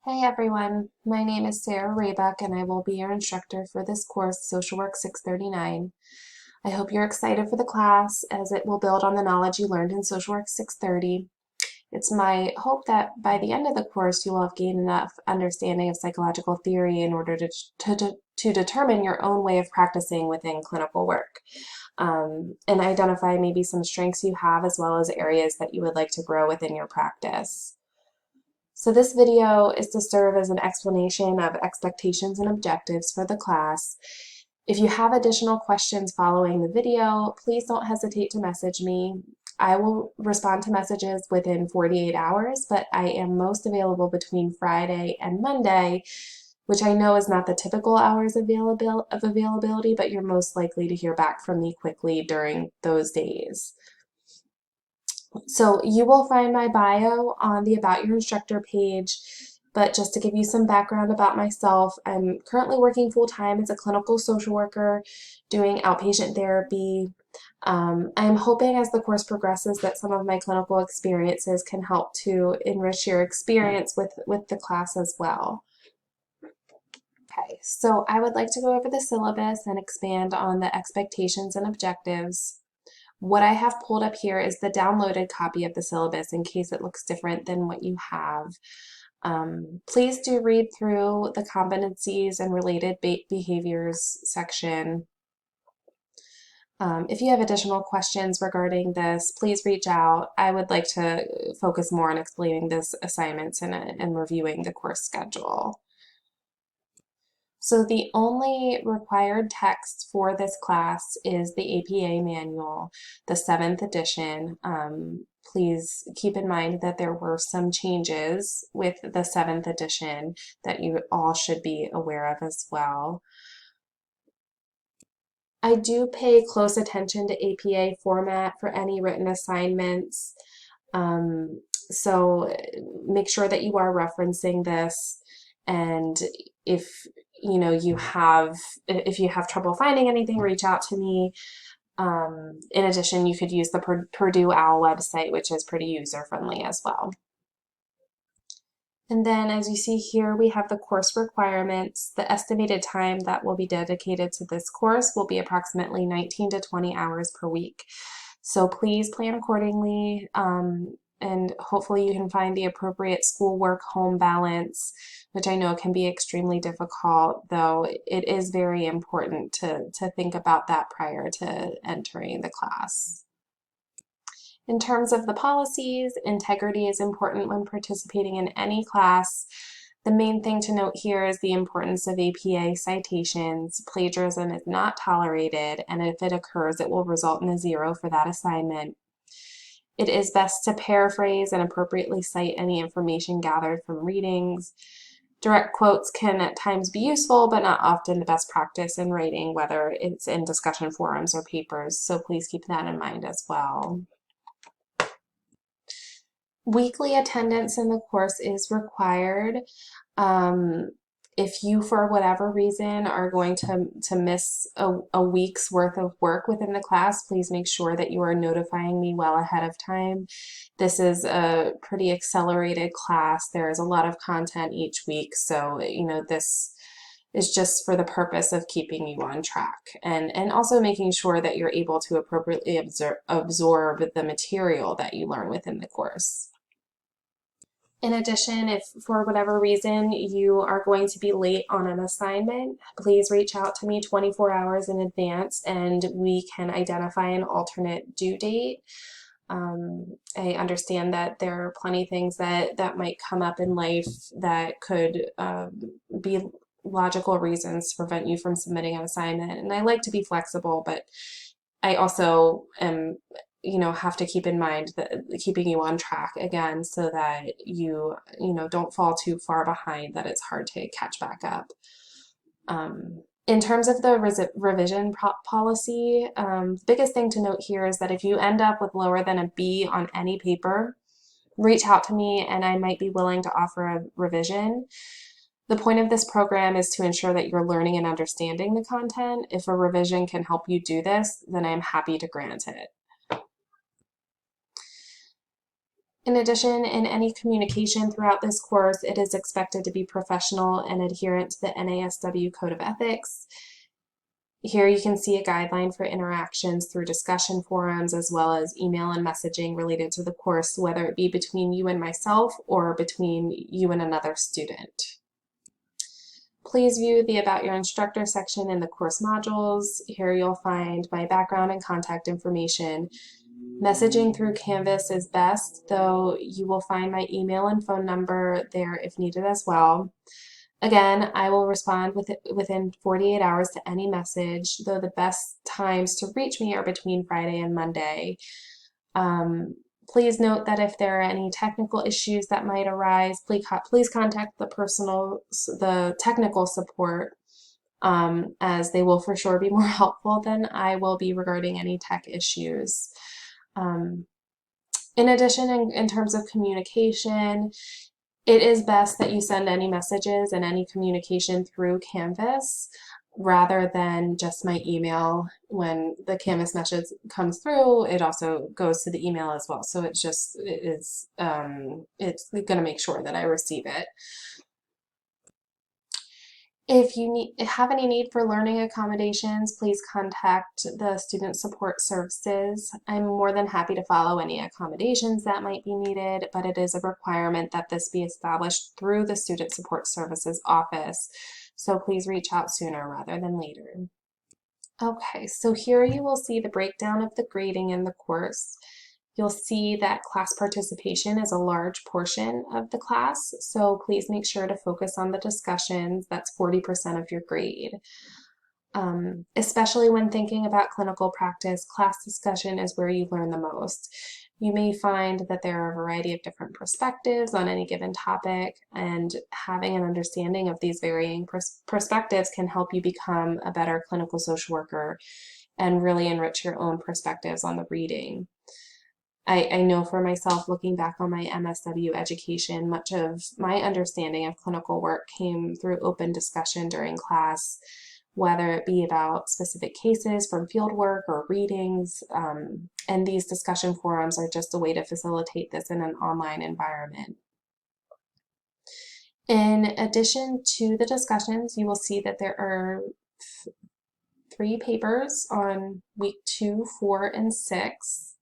Hey everyone, my name is Sarah Raybuck and I will be your instructor for this course, Social Work 639. I hope you're excited for the class as it will build on the knowledge you learned in Social Work 630. It's my hope that by the end of the course you will have gained enough understanding of psychological theory in order to determine your own way of practicing within clinical work, and identify maybe some strengths you have as well as areas that you would like to grow within your practice. So this video is to serve as an explanation of expectations and objectives for the class. If you have additional questions following the video, please don't hesitate to message me. I will respond to messages within 48 hours, but I am most available between Friday and Monday, which I know is not the typical hours of availability, but you're most likely to hear back from me quickly during those days. So you will find my bio on the About Your Instructor page, but just to give you some background about myself, I'm currently working full-time as a clinical social worker doing outpatient therapy. I'm hoping as the course progresses that some of my clinical experiences can help to enrich your experience with the class as well. Okay, so I would like to go over the syllabus and expand on the expectations and objectives. What I have pulled up here is the downloaded copy of the syllabus in case it looks different than what you have. Please do read through the competencies and related behaviors section. If you have additional questions regarding this, please reach out. I would like to focus more on explaining this assignments and reviewing the course schedule. So the only required text for this class is the APA manual, the 7th edition. Please keep in mind that there were some changes with the 7th edition that you all should be aware of as well. I do pay close attention to APA format for any written assignments. So make sure that you are referencing this, and if if you have trouble finding anything, reach out to me. In addition, you could use the Purdue OWL website, which is pretty user-friendly as well. And then as you see here, we have the course requirements. The estimated time that will be dedicated to this course will be approximately 19 to 20 hours per week. So please plan accordingly, and hopefully you can find the appropriate schoolwork-home balance, which I know can be extremely difficult, though it is very important to think about that prior to entering the class. In terms of the policies, integrity is important when participating in any class. The main thing to note here is the importance of APA citations. Plagiarism is not tolerated, and if it occurs, it will result in a 0 for that assignment. It is best to paraphrase and appropriately cite any information gathered from readings. Direct quotes can at times be useful, but not often the best practice in writing, whether it's in discussion forums or papers, so please keep that in mind as well. Weekly attendance in the course is required. If you, for whatever reason, are going to miss a week's worth of work within the class, please make sure that you are notifying me well ahead of time. This is a pretty accelerated class. There is a lot of content each week, so this is just for the purpose of keeping you on track and also making sure that you're able to appropriately absorb the material that you learn within the course. In addition, if for whatever reason you are going to be late on an assignment, please reach out to me 24 hours in advance and we can identify an alternate due date. I understand that there are plenty of things that might come up in life that could be logical reasons to prevent you from submitting an assignment. And I like to be flexible, but I also am have to keep in mind that keeping you on track again so that you don't fall too far behind that it's hard to catch back up. In terms of the revision policy, the biggest thing to note here is that if you end up with lower than a B on any paper, reach out to me and I might be willing to offer a revision. The point of this program is to ensure that you're learning and understanding the content. If a revision can help you do this, then I'm happy to grant it. In addition, in any communication throughout this course, it is expected to be professional and adherent to the NASW Code of Ethics. Here you can see a guideline for interactions through discussion forums as well as email and messaging related to the course, whether it be between you and myself or between you and another student. Please view the About Your Instructor section in the course modules. Here you'll find my background and contact information. Messaging through Canvas is best, though you will find my email and phone number there if needed as well. Again, I will respond within 48 hours to any message, though the best times to reach me are between Friday and Monday. Please note that if there are any technical issues that might arise, please contact the technical support, as they will for sure be more helpful than I will be regarding any tech issues. In addition, in terms of communication, it is best that you send any messages and any communication through Canvas rather than just my email. When the Canvas message comes through, it also goes to the email as well. So it's going to make sure that I receive it. If you have any need for learning accommodations, please contact the Student Support Services. I'm more than happy to follow any accommodations that might be needed, but it is a requirement that this be established through the Student Support Services office. So please reach out sooner rather than later. Okay, so here you will see the breakdown of the grading in the course. You'll see that class participation is a large portion of the class, so please make sure to focus on the discussions. That's 40% of your grade. Especially when thinking about clinical practice, class discussion is where you learn the most. You may find that there are a variety of different perspectives on any given topic, and having an understanding of these varying perspectives can help you become a better clinical social worker and really enrich your own perspectives on the reading. I know for myself, looking back on my MSW education, much of my understanding of clinical work came through open discussion during class, whether it be about specific cases from field work or readings, and these discussion forums are just a way to facilitate this in an online environment. In addition to the discussions, you will see that there are 3 papers on week 2, 4, and 6.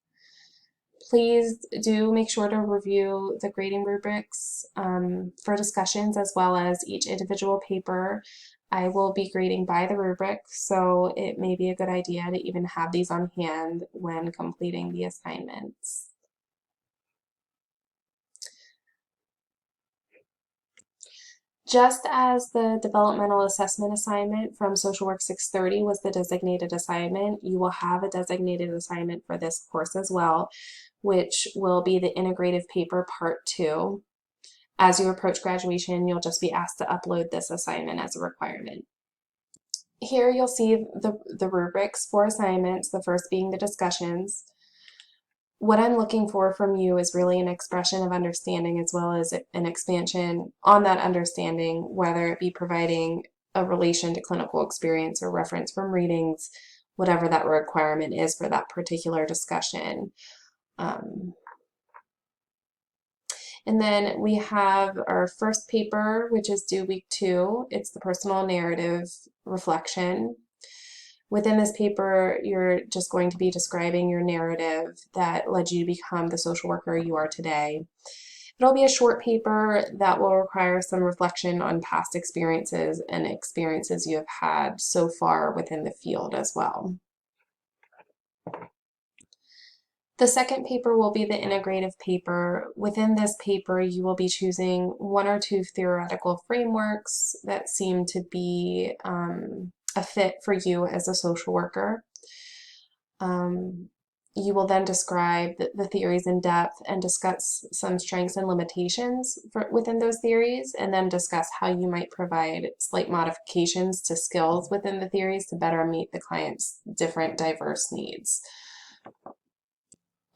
Please do make sure to review the grading rubrics for discussions as well as each individual paper. I will be grading by the rubric, so it may be a good idea to even have these on hand when completing the assignments. Just as the developmental assessment assignment from Social Work 630 was the designated assignment, you will have a designated assignment for this course as well, which will be the Integrative paper part 2. As you approach graduation, you'll just be asked to upload this assignment as a requirement. Here you'll see the rubrics for assignments, the first being the discussions. What I'm looking for from you is really an expression of understanding as well as an expansion on that understanding, whether it be providing a relation to clinical experience or reference from readings, whatever that requirement is for that particular discussion. And then we have our first paper, which is due week 2. It's the personal narrative reflection. Within this paper, you're just going to be describing your narrative that led you to become the social worker you are today. It'll be a short paper that will require some reflection on past experiences and experiences you have had so far within the field as well. The second paper will be the integrative paper. Within this paper, you will be choosing 1 or 2 theoretical frameworks that seem to be a fit for you as a social worker. You will then describe the theories in depth and discuss some strengths and limitations within those theories, and then discuss how you might provide slight modifications to skills within the theories to better meet the client's different diverse needs.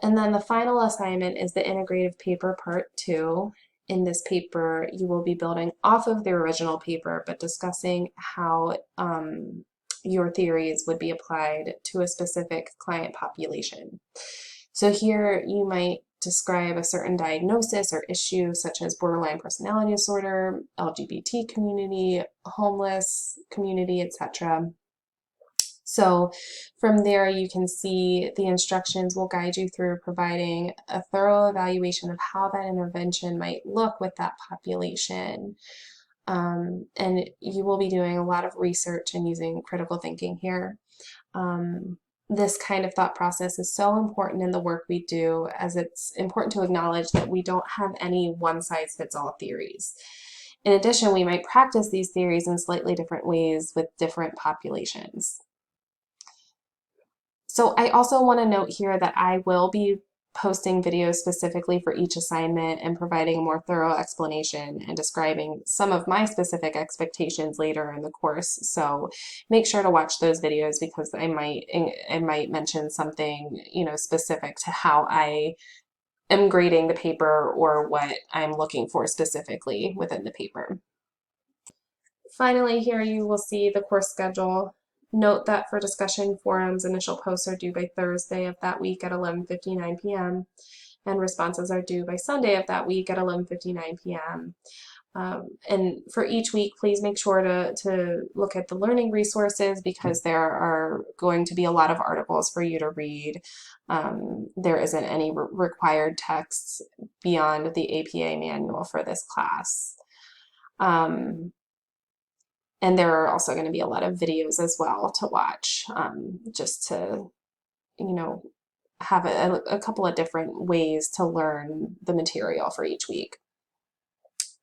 And then the final assignment is the integrative paper part 2. In this paper, you will be building off of the original paper, but discussing how your theories would be applied to a specific client population. So here you might describe a certain diagnosis or issue, such as borderline personality disorder, LGBT community, homeless community, etc. So from there, you can see the instructions will guide you through providing a thorough evaluation of how that intervention might look with that population. And you will be doing a lot of research and using critical thinking here. This kind of thought process is so important in the work we do, as it's important to acknowledge that we don't have any one-size-fits-all theories. In addition, we might practice these theories in slightly different ways with different populations. So I also want to note here that I will be posting videos specifically for each assignment and providing a more thorough explanation and describing some of my specific expectations later in the course. So make sure to watch those videos, because I might mention something, specific to how I am grading the paper or what I'm looking for specifically within the paper. Finally, here you will see the course schedule. Note that for discussion forums, initial posts are due by Thursday of that week at 11:59 p.m. and responses are due by Sunday of that week at 11:59 p.m. And for each week, please make sure to look at the learning resources, because there are going to be a lot of articles for you to read. There isn't any required texts beyond the APA manual for this class. And there are also going to be a lot of videos as well to watch, just to, have a couple of different ways to learn the material for each week.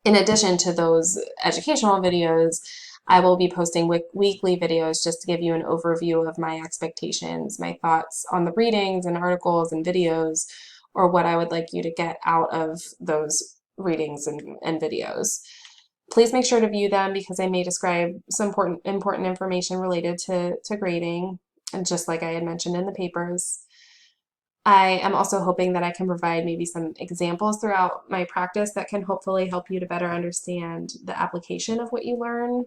In addition to those educational videos, I will be posting weekly videos just to give you an overview of my expectations, my thoughts on the readings and articles and videos, or what I would like you to get out of those readings and videos. Please make sure to view them, because I may describe some important information related to grading, and just like I had mentioned in the papers. I am also hoping that I can provide maybe some examples throughout my practice that can hopefully help you to better understand the application of what you learn.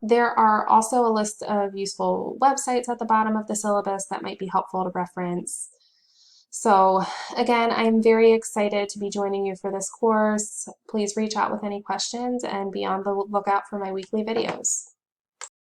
There are also a list of useful websites at the bottom of the syllabus that might be helpful to reference. So again, I'm very excited to be joining you for this course. Please reach out with any questions and be on the lookout for my weekly videos.